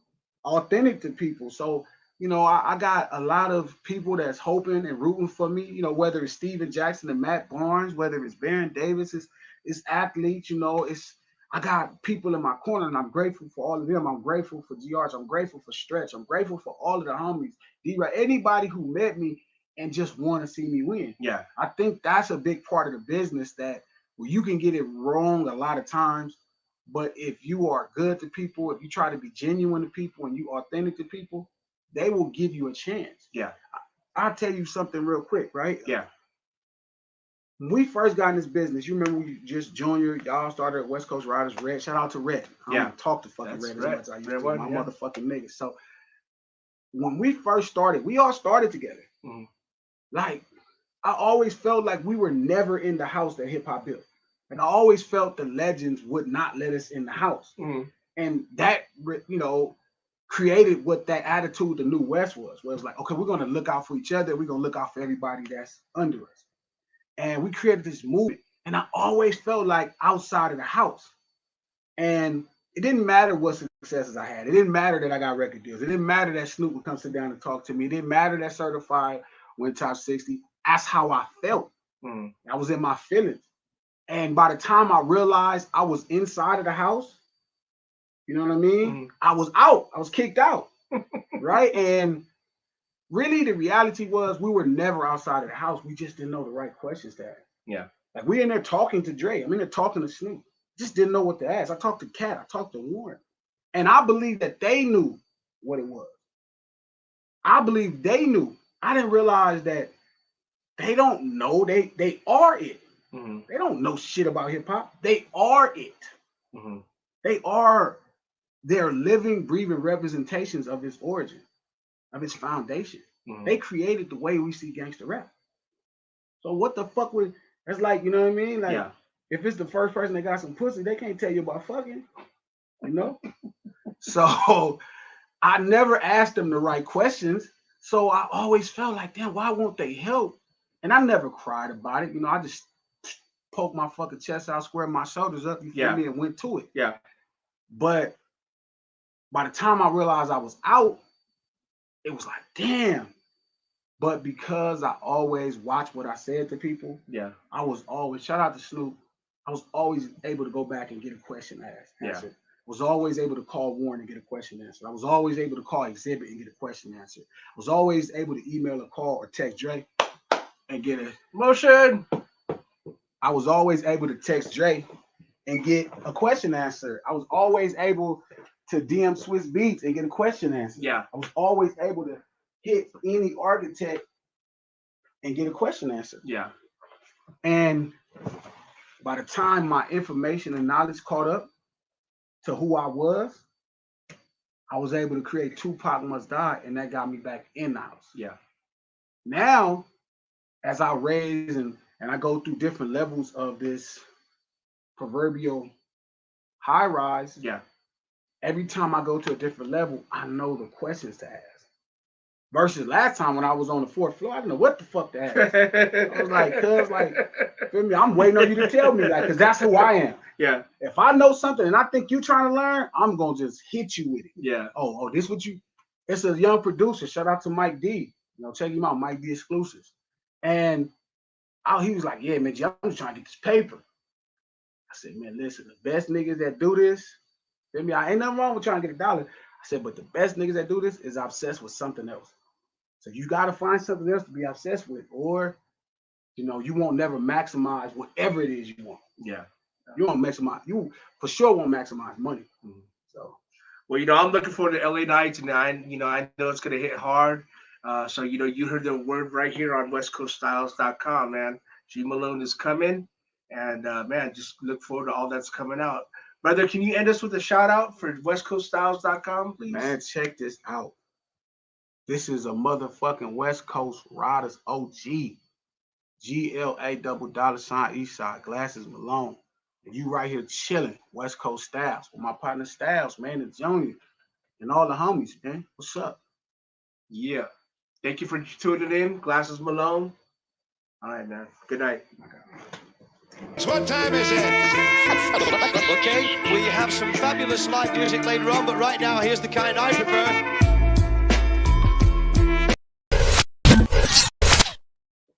authentic to people. So, you know, I got a lot of people that's hoping and rooting for me, you know, whether it's Steven Jackson and Matt Barnes, whether it's Baron Davis, it's athletes, you know, I got people in my corner and I'm grateful for all of them. I'm grateful for GRs. I'm grateful for Stretch. I'm grateful for all of the homies. D-Ray, anybody who met me and just want to see me win. Yeah. I think that's a big part of the business that where you can get it wrong a lot of times. But if you are good to people, if you try to be genuine to people and you authentic to people, they will give you a chance. Yeah. I'll tell you something real quick, right? Yeah. When we first got in this business, you remember we just Junior, y'all started at West Coast Riders, Red. Shout out to Red. I don't talk to fucking Red as much as I used to. My motherfucking niggas. So when we first started, we all started together. Mm-hmm. Like, I always felt like we were never in the house that hip hop built. And I always felt the legends would not let us in the house. Mm-hmm. And that, you know, created what that attitude the New West was, where it was like, okay, we're going to look out for each other. We're going to look out for everybody that's under us. And we created this movement. And I always felt like outside of the house. And it didn't matter what successes I had. It didn't matter that I got record deals. It didn't matter that Snoop would come sit down and talk to me. It didn't matter that Certified went top 60. That's how I felt. I was in my feelings. And by the time I realized I was inside of the house, you know what I mean? I was out. I was kicked out. Right? And really the reality was we were never outside of the house. We just didn't know the right questions to ask. Yeah. Like we in there talking to Dre. I'm in there talking to Snoop. Just didn't know what to ask. I talked to Cat. I talked to Warren. And I believe that they knew what it was. I believe they knew. I didn't realize that they don't know. They are it. They don't know shit about hip hop. They are it. They are their living, breathing representations of its origin, of its foundation. They created the way we see gangster rap. So what the fuck would that's like, you know what I mean? Like if it's the first person that got some pussy, they can't tell you about fucking, you know? So I never asked them the right questions. So I always felt like, damn, why won't they help? And I never cried about it. You know, I just poked my fucking chest out, squared my shoulders up, you feel me, and went to it. Yeah. But by the time I realized I was out, it was like, damn. But because I always watch what I said to people, I was always, shout out to Snoop, I was always able to go back and get a question answered. Was always able to call Warren and get a question answered. I was always able to call Exhibit and get a question answered. I was always able to email or call or text Dre and get a motion. I was always able to text Dre and get a question answered. I was always able to DM Swiss Beats and get a question answered. Yeah. I was always able to hit any architect and get a question answered. Yeah. And by the time my information and knowledge caught up to who I was able to create Tupac Must Die, and that got me back in the house. Yeah. Now, as I raise and I go through different levels of this proverbial high rise, every time I go to a different level, I know the questions to ask. Versus last time when I was on the fourth floor, I didn't know what the fuck to ask. I was like, cuz, like, feel me? I'm waiting on you to tell me, like, because that's who I am. Yeah. If I know something and I think you're trying to learn, I'm gonna just hit you with it. Yeah. Oh, this what you? It's a young producer. Shout out to Mike D. You know, check him out, Mike D Exclusives. And he was like, yeah, man, I'm just trying to get this paper. I said, man, listen, the best niggas that do this, feel me? I ain't nothing wrong with trying to get $1. I said, but the best niggas that do this is obsessed with something else. So you got to find something else to be obsessed with, or, you know, you won't never maximize whatever it is you want. Yeah. You won't maximize, you for sure won't maximize money. So, well, you know, I'm looking forward to LA Nights, and I know it's going to hit hard. So, you know, you heard the word right here on WestCoastStyles.com, man. G Malone is coming, and man, just look forward to all that's coming out. Brother, can you end us with a shout out for WestCoastStyles.com, please? Man, check this out. This is a motherfucking West Coast Riders OG. GLA $Eastside, Glasses Malone. And you right here chilling, West Coast Styles, with my partner Styles, man, and Junior, and all the homies, man. What's up? Yeah. Thank you for tuning in, Glasses Malone. All right, man. Good night. So what time is it? Okay, we have some fabulous live music later on, but right now, here's the kind I prefer.